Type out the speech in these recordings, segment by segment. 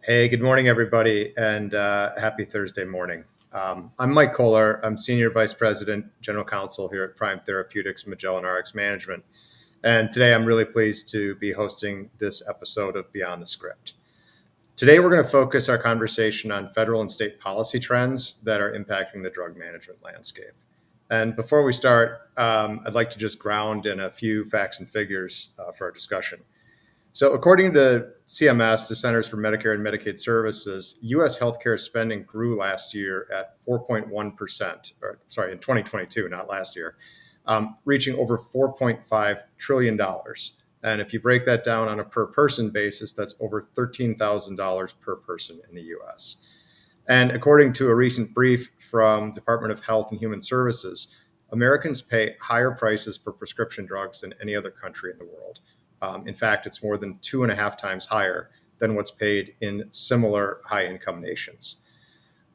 Hey, good morning, everybody, and happy Thursday morning. I'm Mike Kolar. I'm Senior Vice President, General Counsel here at Prime Therapeutics, Magellan RX Management. And today I'm really pleased to be hosting this episode of Beyond the Script. Today, we're going to focus our conversation on federal and state policy trends that are impacting the drug management landscape. And before we start, I'd like to just ground in a few facts and figures for our discussion. So, according to CMS, the Centers for Medicare and Medicaid Services, U.S. healthcare spending grew last year at 4.1%, or sorry, in 2022, not last year, reaching over $4.5 trillion. And if you break that down on a per person basis, that's over $13,000 per person in the U.S. And according to a recent brief from Department of Health and Human Services, Americans pay higher prices for prescription drugs than any other country in the world. In fact, it's more than 2.5 times higher than what's paid in similar high-income nations.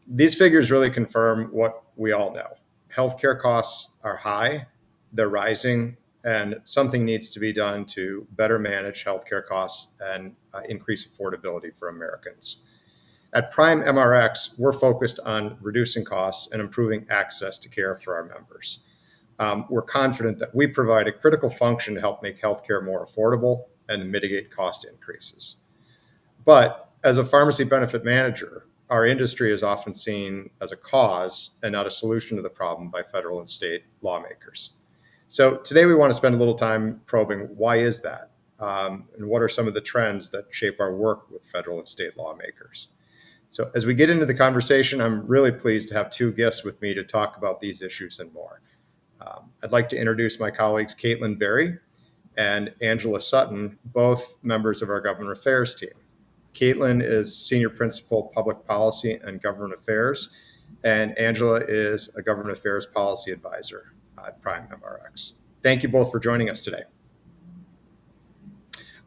These figures really confirm what we all know. Healthcare costs are high, they're rising, and something needs to be done to better manage healthcare costs and increase affordability for Americans. At Prime MRX, we're focused on reducing costs and improving access to care for our members. We're confident that we provide a critical function to help make healthcare more affordable and mitigate cost increases. But as a pharmacy benefit manager, our industry is often seen as a cause and not a solution to the problem by federal and state lawmakers. So today we want to spend a little time probing why is that, and what are some of the trends that shape our work with federal and state lawmakers. So as we get into the conversation, I'm really pleased to have two guests with me to talk about these issues and more. I'd like to introduce my colleagues, Caitlin Berry and Angela Sutton, both members of our Government Affairs team. Caitlin is Senior Principal Public Policy and Government Affairs, and Angela is a Government Affairs Policy Advisor at Prime MRX. Thank you both for joining us today.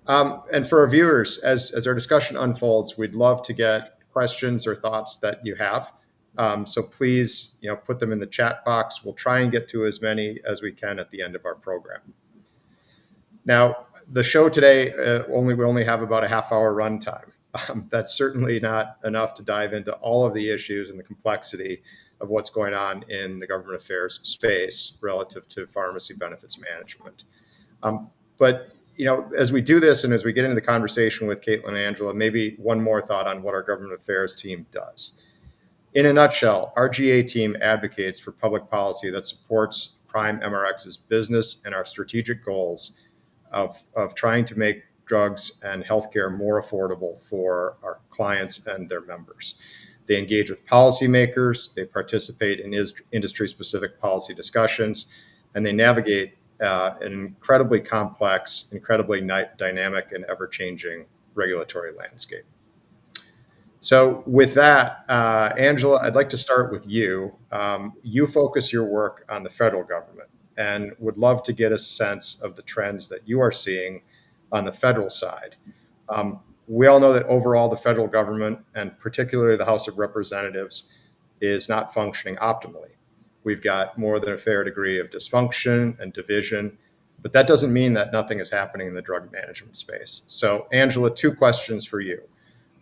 And for our viewers, as our discussion unfolds, we'd love to get questions or thoughts that you have. So please, put them in the chat box. We'll try and get to as many as we can at the end of our program. Now, the show today, we only have about a half-hour runtime. That's certainly not enough to dive into all of the issues and the complexity of what's going on in the government affairs space relative to pharmacy benefits management. But as we do this and as we get into the conversation with Caitlin and Angela, maybe one more thought on what our government affairs team does. In a nutshell, our GA team advocates for public policy that supports Prime MRX's business and our strategic goals of trying to make drugs and healthcare more affordable for our clients and their members. They engage with policymakers, they participate in industry-specific policy discussions, and they navigate an incredibly complex, incredibly dynamic, and ever-changing regulatory landscape. So with that, Angela, I'd like to start with you. You focus your work on the federal government and would love to get a sense of the trends that you are seeing on the federal side. We all know that overall the federal government, and particularly the House of Representatives, is not functioning optimally. We've got more than a fair degree of dysfunction and division, but that doesn't mean that nothing is happening in the drug management space. So, Angela, two questions for you.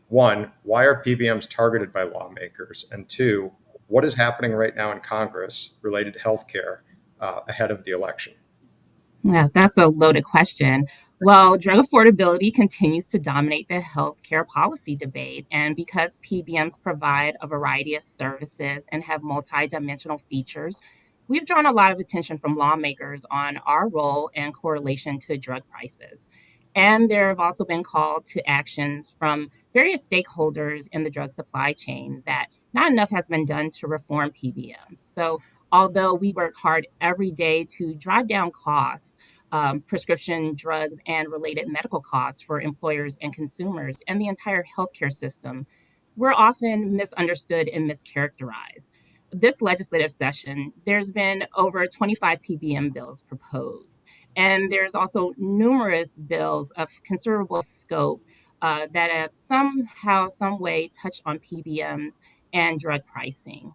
One, why are PBMs targeted by lawmakers? And two, what is happening right now in Congress related to healthcare ahead of the election? Yeah, that's a loaded question. Well, drug affordability continues to dominate the healthcare policy debate. And because PBMs provide a variety of services and have multidimensional features, we've drawn a lot of attention from lawmakers on our role and correlation to drug prices. And there have also been calls to actions from various stakeholders in the drug supply chain that not enough has been done to reform PBMs. So, although we work hard every day to drive down costs, prescription drugs and related medical costs for employers and consumers and the entire healthcare system, we're often misunderstood and mischaracterized. This legislative session, there's been over 25 PBM bills proposed, and there's also numerous bills of considerable scope that have somehow, some way touched on PBMs and drug pricing.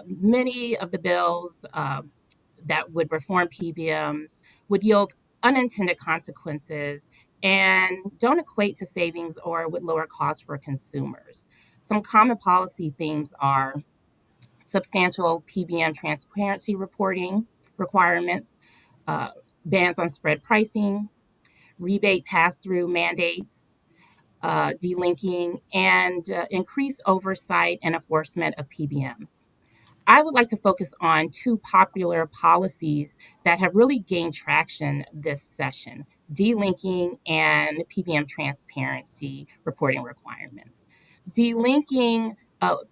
Many of the bills that would reform PBMs would yield unintended consequences and don't equate to savings or with lower costs for consumers. Some common policy themes are substantial PBM transparency reporting requirements, uh, bans on spread pricing, rebate pass through mandates, delinking, and increased oversight and enforcement of PBMs. I would like to focus on two popular policies that have really gained traction this session: delinking and PBM transparency reporting requirements. Delinking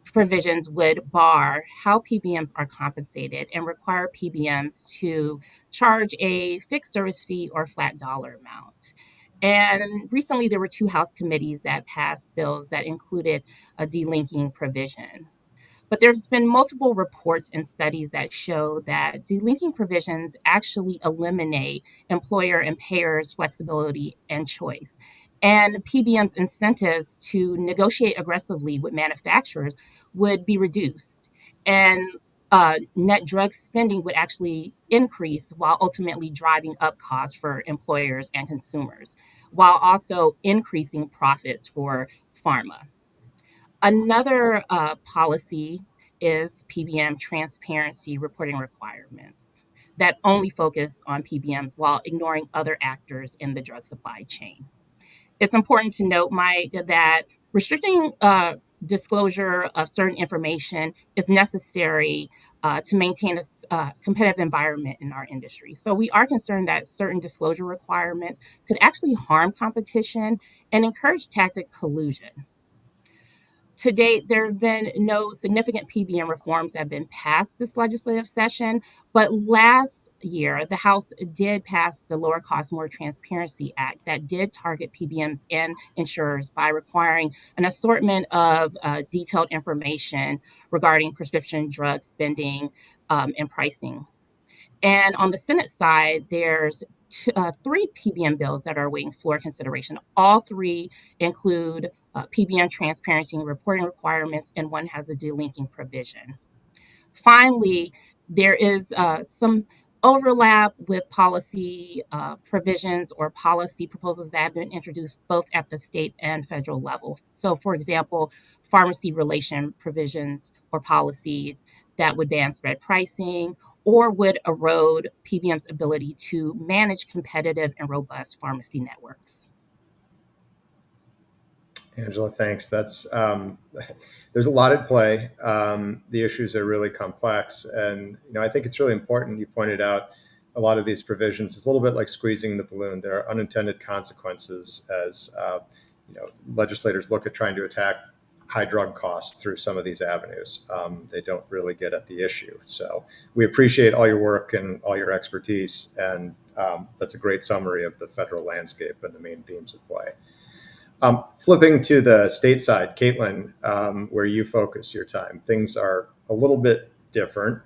provisions would bar how PBMs are compensated and require PBMs to charge a fixed service fee or flat dollar amount. And recently, there were two House committees that passed bills that included a delinking provision. But there's been multiple reports and studies that show that delinking provisions actually eliminate employer and payers' flexibility and choice. And PBM's incentives to negotiate aggressively with manufacturers would be reduced. And net drug spending would actually increase while ultimately driving up costs for employers and consumers, while also increasing profits for pharma. Another policy is PBM transparency reporting requirements that only focus on PBMs while ignoring other actors in the drug supply chain. It's important to note, Mike, that restricting disclosure of certain information is necessary to maintain a competitive environment in our industry. So we are concerned that certain disclosure requirements could actually harm competition and encourage tactic collusion. To date, there have been no significant PBM reforms that have been passed this legislative session, but last year, the House did pass the Lower Cost, More Transparency Act that did target PBMs and insurers by requiring an assortment of detailed information regarding prescription drug spending and pricing. And on the Senate side, there's three PBM bills that are awaiting floor consideration. All three include PBM transparency and reporting requirements, and one has a delinking provision. Finally, there is some overlap with policy provisions or policy proposals that have been introduced both at the state and federal level. So, for example, pharmacy relation provisions or policies that would ban spread pricing or would erode PBM's ability to manage competitive and robust pharmacy networks. Angela, thanks. That's there's a lot at play. The issues are really complex, and I think it's really important. You pointed out a lot of these provisions. It's a little bit like squeezing the balloon. There are unintended consequences as legislators look at trying to attack high drug costs through some of these avenues. They don't really get at the issue. So we appreciate all your work and all your expertise, and that's a great summary of the federal landscape and the main themes at play. Flipping to the state side, Caitlin, where you focus your time, things are a little bit different.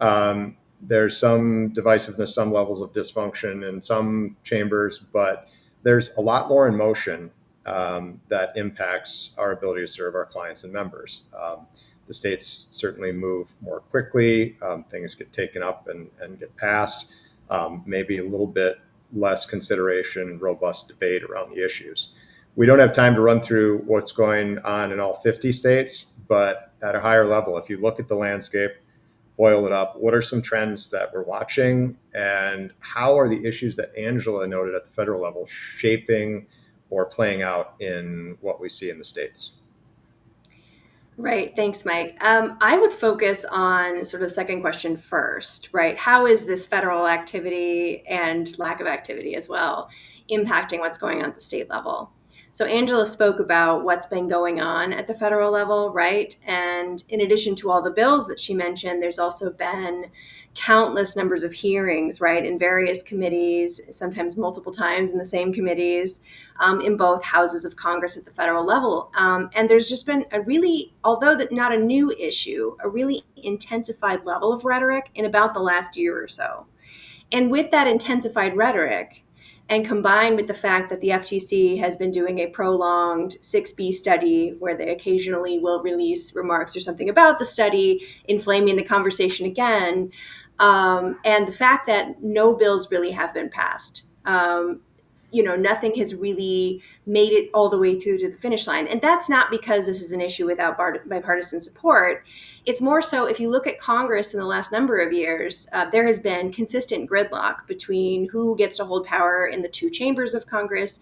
There's some divisiveness, some levels of dysfunction in some chambers, but there's a lot more in motion that impacts our ability to serve our clients and members. The states certainly move more quickly. Things get taken up and get passed. Maybe a little bit less consideration and robust debate around the issues. We don't have time to run through what's going on in all 50 states, but at a higher level, if you look at the landscape, boil it up, what are some trends that we're watching, and how are the issues that Angela noted at the federal level shaping or playing out in what we see in the states? Right. Thanks, Mike. I would focus on sort of the second question first, right? How is this federal activity and lack of activity as well impacting what's going on at the state level? So Angela spoke about what's been going on at the federal level, right? And in addition to all the bills that she mentioned, there's also been countless numbers of hearings, right, in various committees, sometimes multiple times in the same committees, in both houses of Congress at the federal level. And there's just been a really, although that not a new issue, a really intensified level of rhetoric in about the last year or so. And with that intensified rhetoric, and combined with the fact that the FTC has been doing a prolonged 6B study where they occasionally will release remarks or something about the study, inflaming the conversation again, and the fact that no bills really have been passed. nothing has really made it all the way through to the finish line. And that's not because this is an issue without bipartisan support. It's more so if you look at Congress in the last number of years, there has been consistent gridlock between who gets to hold power in the two chambers of Congress,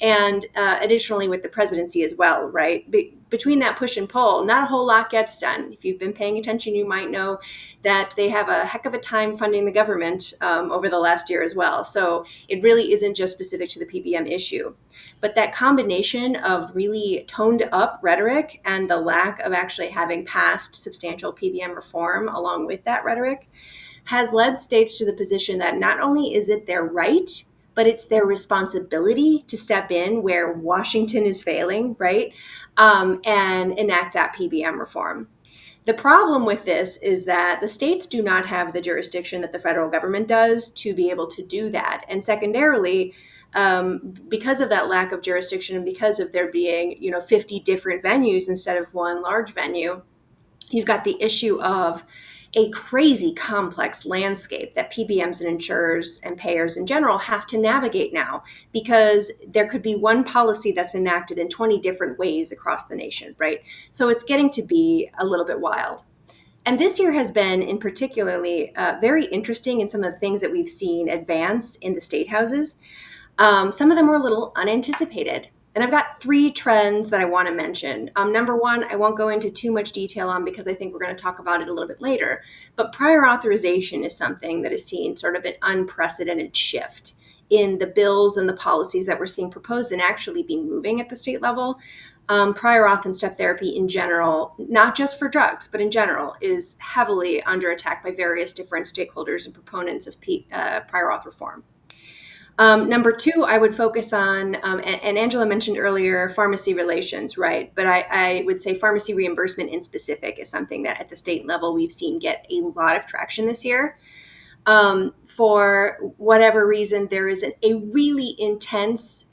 and additionally with the presidency as well, right? Between that push and pull, not a whole lot gets done. If you've been paying attention, you might know that they have a heck of a time funding the government over the last year as well. So it really isn't just specific to the PBM issue. But that combination of really toned up rhetoric and the lack of actually having passed substantial PBM reform along with that rhetoric has led states to the position that not only is it their right, but it's their responsibility to step in where Washington is failing, right? And enact that PBM reform. The problem with this is that the states do not have the jurisdiction that the federal government does to be able to do that. And secondarily, because of that lack of jurisdiction and because of there being 50 different venues instead of one large venue, you've got the issue of a crazy complex landscape that PBMs and insurers and payers in general have to navigate now, because there could be one policy that's enacted in 20 different ways across the nation, right? So it's getting to be a little bit wild. And this year has been in particularly very interesting in some of the things that we've seen advance in the state houses. Some of them were a little unanticipated. And I've got three trends that I want to mention. Number one, I won't go into too much detail on because I think we're going to talk about it a little bit later. But prior authorization is something that has seen sort of an unprecedented shift in the bills and the policies that we're seeing proposed and actually be moving at the state level. Prior auth and step therapy in general, not just for drugs, but in general, is heavily under attack by various different stakeholders and proponents of prior auth reform. Number two, I would focus on, and Angela mentioned earlier, pharmacy relations, right? But I would say pharmacy reimbursement in specific is something that at the state level we've seen get a lot of traction this year. For whatever reason, there is a really intense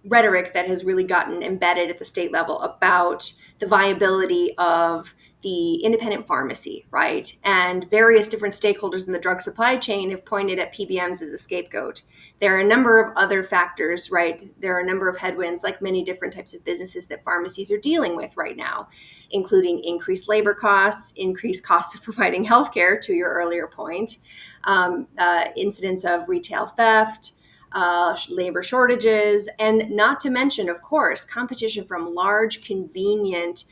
rhetoric that has really gotten embedded at the state level about the viability of the independent pharmacy, right? And various different stakeholders in the drug supply chain have pointed at PBMs as a scapegoat. There are a number of other factors, right? There are a number of headwinds, like many different types of businesses that pharmacies are dealing with right now, including increased labor costs, increased costs of providing healthcare, to your earlier point, incidents of retail theft, labor shortages, and not to mention, of course, competition from large, convenient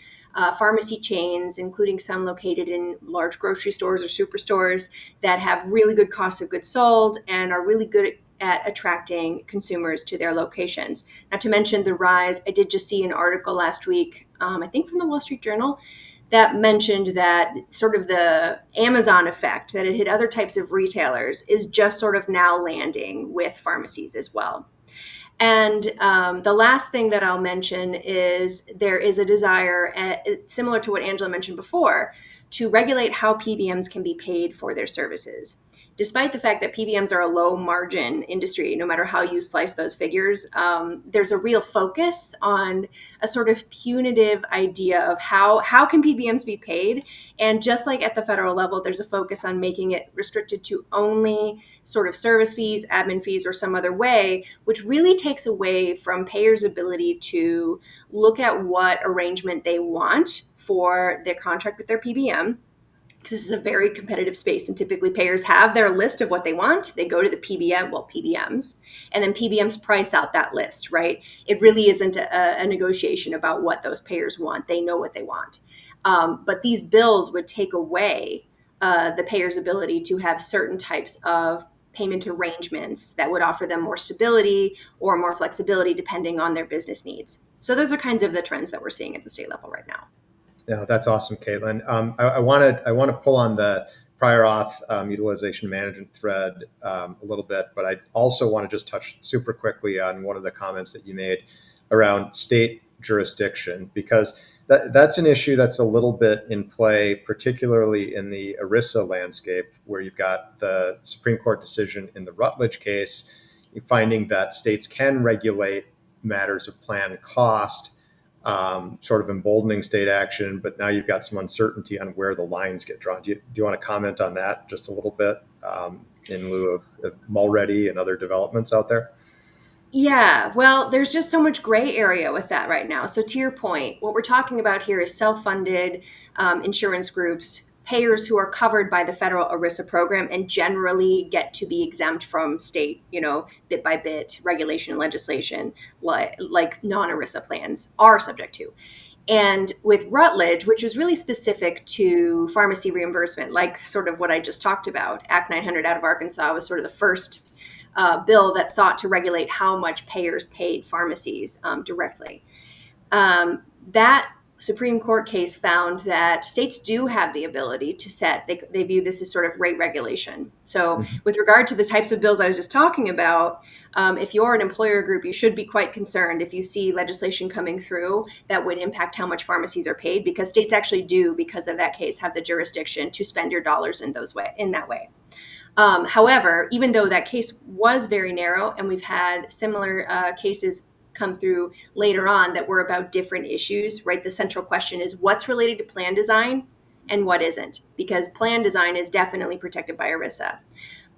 pharmacy chains, including some located in large grocery stores or superstores that have really good cost of goods sold and are really good at attracting consumers to their locations. Not to mention the rise. I did just see an article last week, I think from the Wall Street Journal, that mentioned that sort of the Amazon effect that it hit other types of retailers is just sort of now landing with pharmacies as well. And the last thing that I'll mention is there is a desire, similar to what Angela mentioned before, to regulate how PBMs can be paid for their services. Despite the fact that PBMs are a low margin industry, no matter how you slice those figures, there's a real focus on a sort of punitive idea of how can PBMs be paid. And just like at the federal level, there's a focus on making it restricted to only sort of service fees, admin fees, or some other way, which really takes away from payers' ability to look at what arrangement they want for their contract with their PBM. Because this is a very competitive space, and typically payers have their list of what they want. They go to the PBMs, and then PBMs price out that list, right? It really isn't a negotiation about what those payers want. They know what they want. But these bills would take away the payer's ability to have certain types of payment arrangements that would offer them more stability or more flexibility depending on their business needs. So those are kinds of the trends that we're seeing at the state level right now. Yeah, that's awesome, Caitlin. I want to pull on the prior auth utilization management thread a little bit, but I also want to just touch super quickly on one of the comments that you made around state jurisdiction, because that's an issue that's a little bit in play, particularly in the ERISA landscape, where you've got the Supreme Court decision in the Rutledge case, finding that states can regulate matters of plan cost sort of emboldening state action, but now you've got some uncertainty on where the lines get drawn. Do you want to comment on that just a little bit, in lieu of Mulready and other developments out there? Yeah, well, there's just so much gray area with that right now. So, to your point, what we're talking about here is self funded insurance groups, payers who are covered by the federal ERISA program and generally get to be exempt from state, bit by bit regulation and legislation, like non ERISA plans are subject to. And with Rutledge, which was really specific to pharmacy reimbursement, like sort of what I just talked about, Act 900 out of Arkansas was sort of the first bill that sought to regulate how much payers paid pharmacies directly. That Supreme Court case found that states do have the ability to set, they view this as sort of rate regulation. So, with regard to the types of bills I was just talking about, if you're an employer group, you should be quite concerned if you see legislation coming through that would impact how much pharmacies are paid, because states actually do, because of that case, have the jurisdiction to spend your dollars in that way. However, even though that case was very narrow, and we've had similar cases come through later on that were about different issues, right? The central question is what's related to plan design and what isn't, because plan design is definitely protected by ERISA.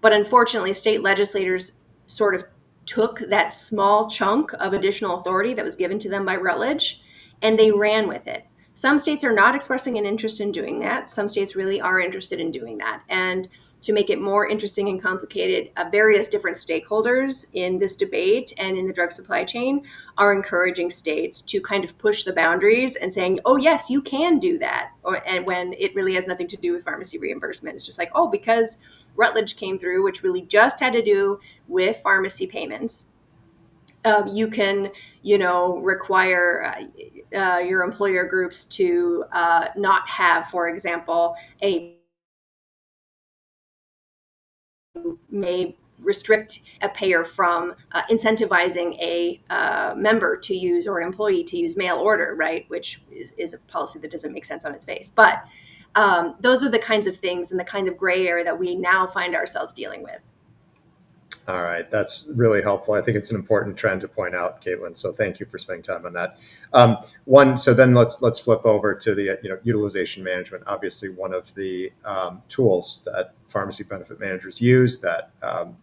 But unfortunately, state legislators sort of took that small chunk of additional authority that was given to them by Rutledge, and they ran with it. Some states are not expressing an interest in doing that. Some states really are interested in doing that. And to make it more interesting and complicated, various different stakeholders in this debate and in the drug supply chain are encouraging states to kind of push the boundaries and saying, oh, yes, you can do that. And when it really has nothing to do with pharmacy reimbursement, it's just like, oh, because Rutledge came through, which really just had to do with pharmacy payments. You can, require your employer groups to not have, for example, may restrict a payer from incentivizing a member to use, or an employee to use, mail order, right? Which is a policy that doesn't make sense on its face. But those are the kinds of things and the kind of gray area that we now find ourselves dealing with. All right, that's really helpful. I think it's an important trend to point out, Caitlin. So thank you for spending time on that. So then let's flip over to the utilization management. Obviously, one of the tools that pharmacy benefit managers use, that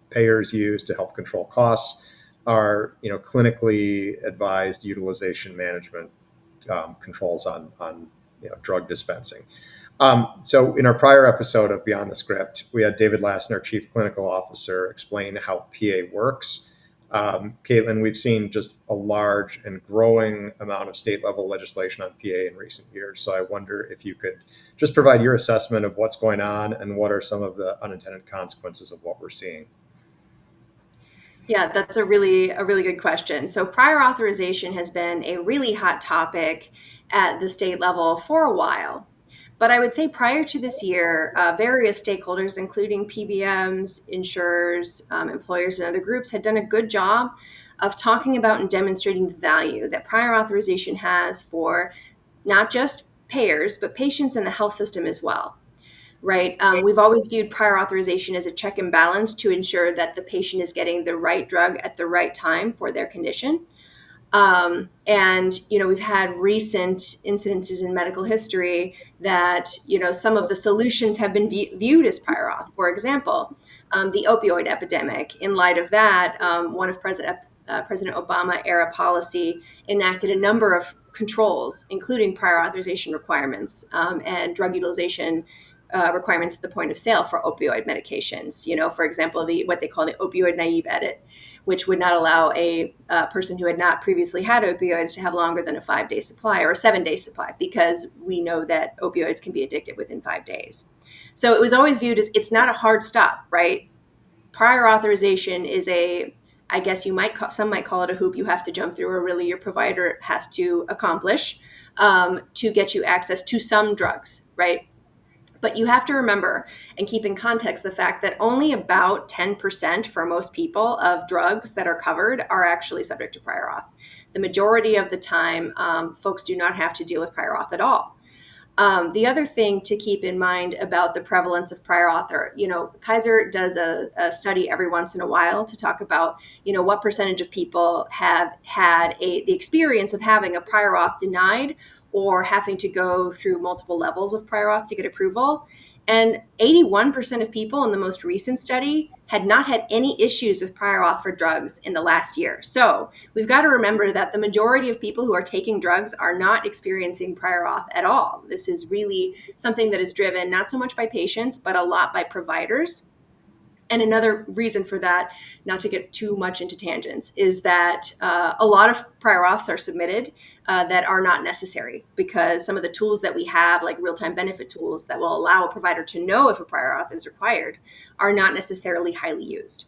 payers use to help control costs, are clinically advised utilization management controls on drug dispensing. So in our prior episode of Beyond the Script, we had David Lassner, Chief Clinical Officer, explain how PA works. Caitlin, we've seen just a large and growing amount of state level legislation on PA in recent years. So I wonder if you could just provide your assessment of what's going on and what are some of the unintended consequences of what we're seeing. Yeah, that's a really good question. So prior authorization has been a really hot topic at the state level for a while. But I would say prior to this year, various stakeholders, including PBMs, insurers, employers, and other groups, had done a good job of talking about and demonstrating the value that prior authorization has for not just payers, but patients in the health system as well. Right. We've always viewed prior authorization as a check and balance to ensure that the patient is getting the right drug at the right time for their condition. And we've had recent incidences in medical history that, some of the solutions have been viewed as prior auth. For example, the opioid epidemic. In light of that, one of President Obama era policy enacted a number of controls, including prior authorization requirements and drug utilization requirements at the point of sale for opioid medications. For example, what they call the opioid naive edit, which would not allow a person who had not previously had opioids to have longer than a 5-day supply or a 7-day supply, because we know that opioids can be addictive within 5 days. So it was always viewed as, it's not a hard stop, right? Prior authorization is some might call it a hoop you have to jump through, or really your provider has to accomplish to get you access to some drugs, right? But you have to remember and keep in context the fact that only about 10% for most people of drugs that are covered are actually subject to prior auth. The majority of the time, folks do not have to deal with prior auth at all. The other thing to keep in mind about the prevalence of prior author, Kaiser does a study every once in a while to talk about, what percentage of people have had the experience of having a prior auth denied or having to go through multiple levels of prior auth to get approval. And 81% of people in the most recent study had not had any issues with prior auth for drugs in the last year. So we've got to remember that the majority of people who are taking drugs are not experiencing prior auth at all. This is really something that is driven not so much by patients, but a lot by providers. And another reason for that, not to get too much into tangents, is that a lot of prior auths are submitted that are not necessary, because some of the tools that we have, like real-time benefit tools that will allow a provider to know if a prior auth is required, are not necessarily highly used.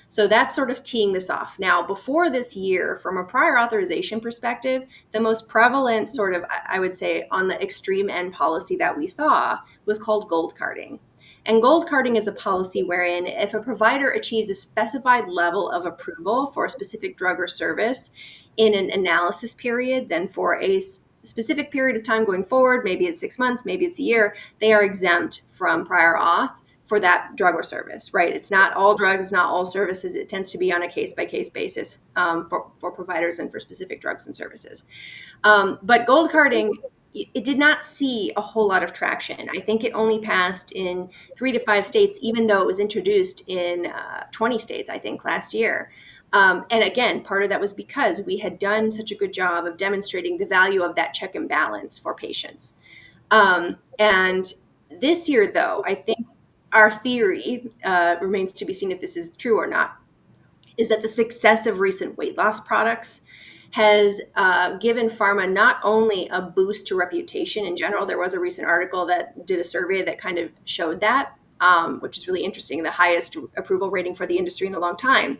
So that's sort of teeing this off. Now, before this year, from a prior authorization perspective, the most prevalent sort of, I would say, on the extreme end policy that we saw was called gold carding. And gold carding is a policy wherein if a provider achieves a specified level of approval for a specific drug or service in an analysis period, then for a specific period of time going forward, maybe it's 6 months, maybe it's a year, they are exempt from prior auth for that drug or service, right? It's not all drugs, not all services. It tends to be on a case-by-case basis for providers and for specific drugs and services. But gold carding, it did not see a whole lot of traction. I think it only passed in 3 to 5 states, even though it was introduced in 20 states, I think, last year. And again, part of that was because we had done such a good job of demonstrating the value of that check and balance for patients. And this year, though, I think our theory remains to be seen if this is true or not, is that the success of recent weight loss products has given pharma not only a boost to reputation in general. There was a recent article that did a survey that kind of showed that, which is really interesting, the highest approval rating for the industry in a long time.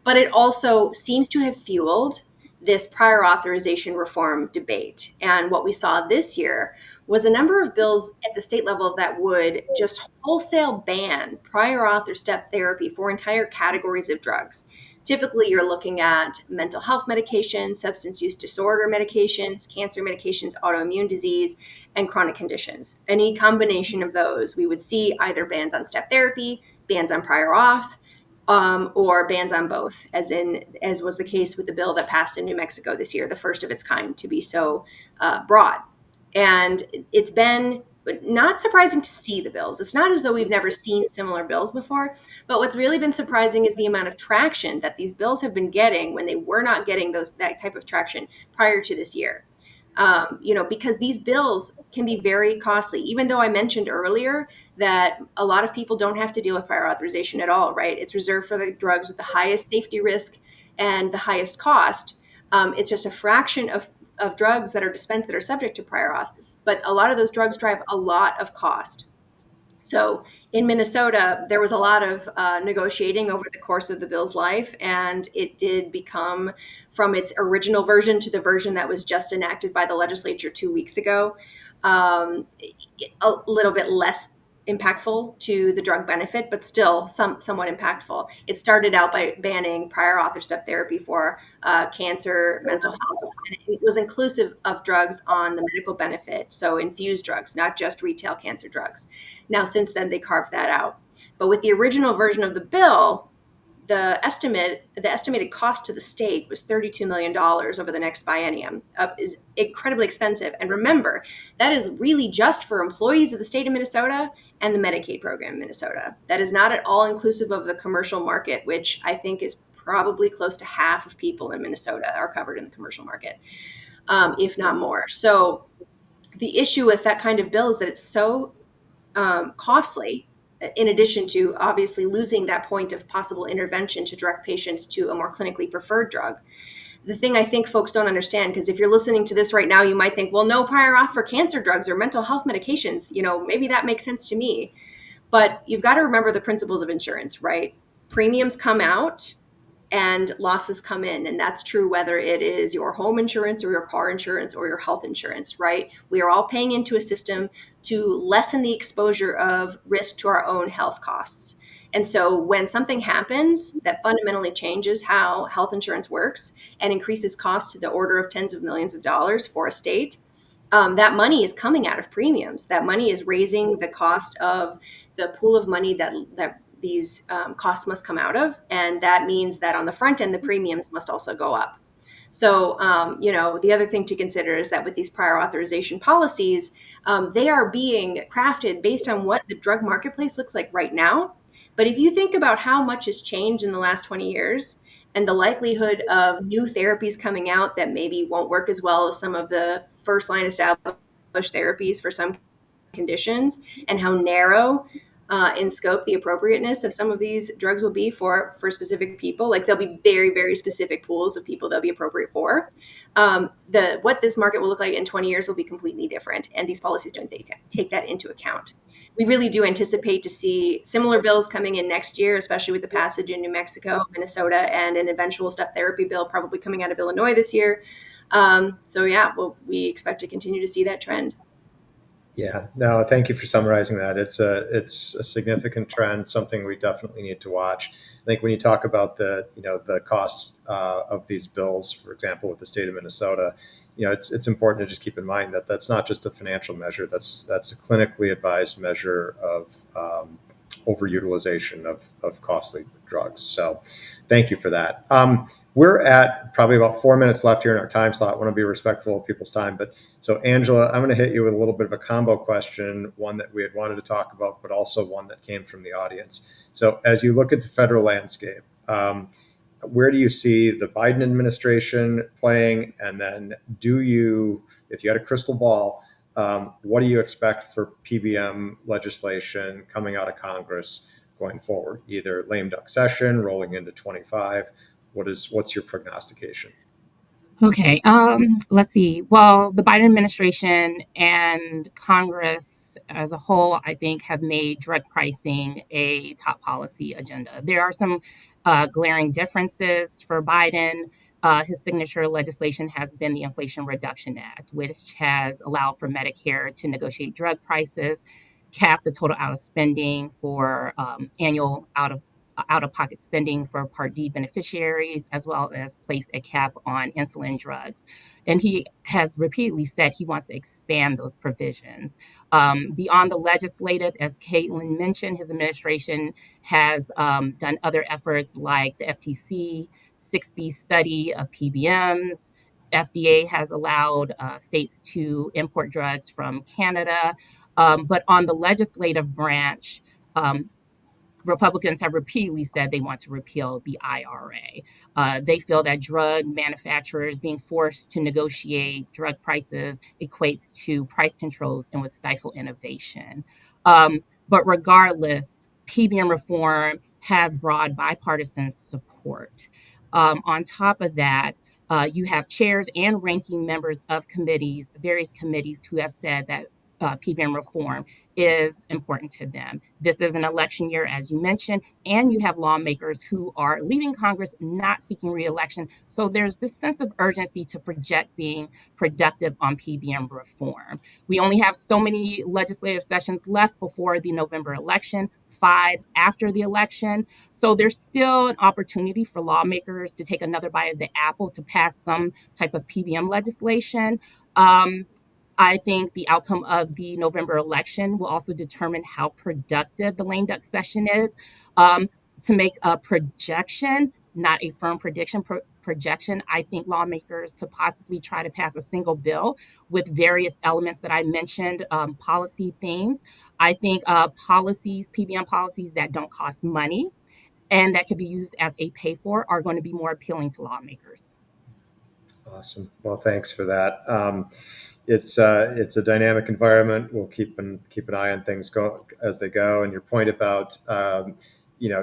But it also seems to have fueled this prior authorization reform debate. And what we saw this year was a number of bills at the state level that would just wholesale ban prior auth or step therapy for entire categories of drugs. Typically, you're looking at mental health medications, substance use disorder medications, cancer medications, autoimmune disease, and chronic conditions. Any combination of those, we would see either bans on step therapy, bans on prior auth, or bans on both, as was the case with the bill that passed in New Mexico this year, the first of its kind to be so broad. And it's been not surprising to see the bills. It's not as though we've never seen similar bills before, but what's really been surprising is the amount of traction that these bills have been getting when they were not getting that type of traction prior to this year. Because these bills can be very costly, even though I mentioned earlier that a lot of people don't have to deal with prior authorization at all, right? It's reserved for the drugs with the highest safety risk and the highest cost. It's just a fraction of drugs that are dispensed that are subject to prior auth, but a lot of those drugs drive a lot of cost. So in Minnesota, there was a lot of negotiating over the course of the bill's life, and it did become, from its original version to the version that was just enacted by the legislature 2 weeks ago, a little bit less impactful to the drug benefit, but still somewhat impactful. It started out by banning prior auth or step therapy for cancer, mental health, and it was inclusive of drugs on the medical benefit, so infused drugs, not just retail cancer drugs. Now, since then, they carved that out. But with the original version of the bill, the estimated cost to the state was $32 million over the next biennium. Is incredibly expensive. And remember, that is really just for employees of the state of Minnesota and the Medicaid program in Minnesota. That is not at all inclusive of the commercial market, which I think is probably close to half of people in Minnesota are covered in the commercial market, if not more. So the issue with that kind of bill is that it's so costly, in addition to obviously losing that point of possible intervention to direct patients to a more clinically preferred drug. The thing I think folks don't understand, because if you're listening to this right now, you might think, well, no prior auth for cancer drugs or mental health medications. Maybe that makes sense to me. But you've got to remember the principles of insurance, right? Premiums come out and losses come in. And that's true whether it is your home insurance or your car insurance or your health insurance, right? We are all paying into a system to lessen the exposure of risk to our own health costs. And so when something happens that fundamentally changes how health insurance works and increases costs to the order of tens of millions of dollars for a state, that money is coming out of premiums. That money is raising the cost of the pool of money that these costs must come out of, and that means that on the front end, the premiums must also go up. So, the other thing to consider is that with these prior authorization policies, they are being crafted based on what the drug marketplace looks like right now. But if you think about how much has changed in the last 20 years and the likelihood of new therapies coming out that maybe won't work as well as some of the first line established therapies for some conditions, and how narrow in scope the appropriateness of some of these drugs will be for specific people. Like there'll be very, very specific pools of people they'll be appropriate for. What this market will look like in 20 years will be completely different, and these policies don't take that into account. We really do anticipate to see similar bills coming in next year, especially with the passage in New Mexico, Minnesota, and an eventual step therapy bill probably coming out of Illinois this year. We expect to continue to see that trend. Yeah, no, thank you for summarizing that. It's a significant trend, something we definitely need to watch. I think when you talk about the cost of these bills, for example, with the state of Minnesota, it's important to just keep in mind that that's not just a financial measure. That's a clinically advised measure of overutilization of costly drugs. So, thank you for that. We're at probably about 4 minutes left here in our time slot. I want to be respectful of people's time. But so, Angela, I'm going to hit you with a little bit of a combo question, one that we had wanted to talk about, but also one that came from the audience. So as you look at the federal landscape, where do you see the Biden administration playing? And then if you had a crystal ball, what do you expect for PBM legislation coming out of Congress going forward? Either lame duck session, rolling into 25. What's your prognostication? Okay, let's see. Well, the Biden administration and Congress as a whole, I think, have made drug pricing a top policy agenda. There are some glaring differences for Biden. His signature legislation has been the Inflation Reduction Act, which has allowed for Medicare to negotiate drug prices, cap the total out of spending for annual out of pocket spending for Part D beneficiaries, as well as place a cap on insulin drugs. And he has repeatedly said he wants to expand those provisions. Beyond the legislative, as Caitlin mentioned, his administration has done other efforts like the FTC 6B study of PBMs. FDA has allowed states to import drugs from Canada. But on the legislative branch, Republicans have repeatedly said they want to repeal the IRA. They feel that drug manufacturers being forced to negotiate drug prices equates to price controls and would stifle innovation. But regardless, PBM reform has broad bipartisan support. On top of that, you have chairs and ranking members of various committees, who have said that PBM reform is important to them. This is an election year, as you mentioned, and you have lawmakers who are leaving Congress not seeking reelection. So there's this sense of urgency to project being productive on PBM reform. We only have so many legislative sessions left before the November election, 5 after the election. So there's still an opportunity for lawmakers to take another bite of the apple to pass some type of PBM legislation. I think the outcome of the November election will also determine how productive the lame duck session is. To make a projection, not a firm projection, I think lawmakers could possibly try to pass a single bill with various elements that I mentioned, policy themes. I think PBM policies that don't cost money and that could be used as a pay for are going to be more appealing to lawmakers. Awesome. Well, thanks for that. It's a dynamic environment. We'll keep an eye on things as they go. And your point about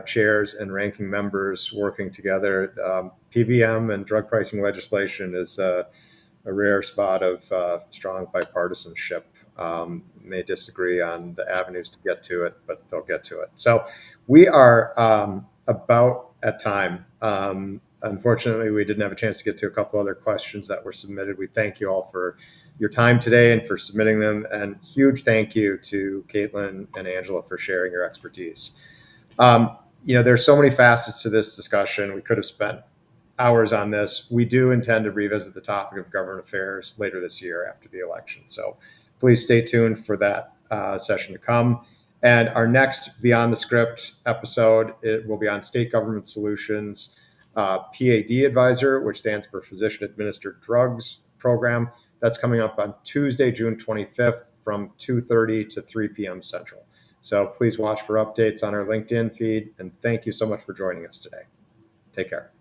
chairs and ranking members working together, PBM and drug pricing legislation is a rare spot of strong bipartisanship. May disagree on the avenues to get to it, but they'll get to it. So we are about at time. Unfortunately, we didn't have a chance to get to a couple other questions that were submitted. We thank you all for your time today and for submitting them. And huge thank you to Caitlin and Angela for sharing your expertise. There's so many facets to this discussion. We could have spent hours on this. We do intend to revisit the topic of government affairs later this year after the election. So please stay tuned for that session to come. And our next Beyond the Script episode, it will be on state government solutions, PAD advisor, which stands for Physician Administered Drugs program. That's coming up on Tuesday, June 25th from 2:30 to 3 p.m. Central. So please watch for updates on our LinkedIn feed. And thank you so much for joining us today. Take care.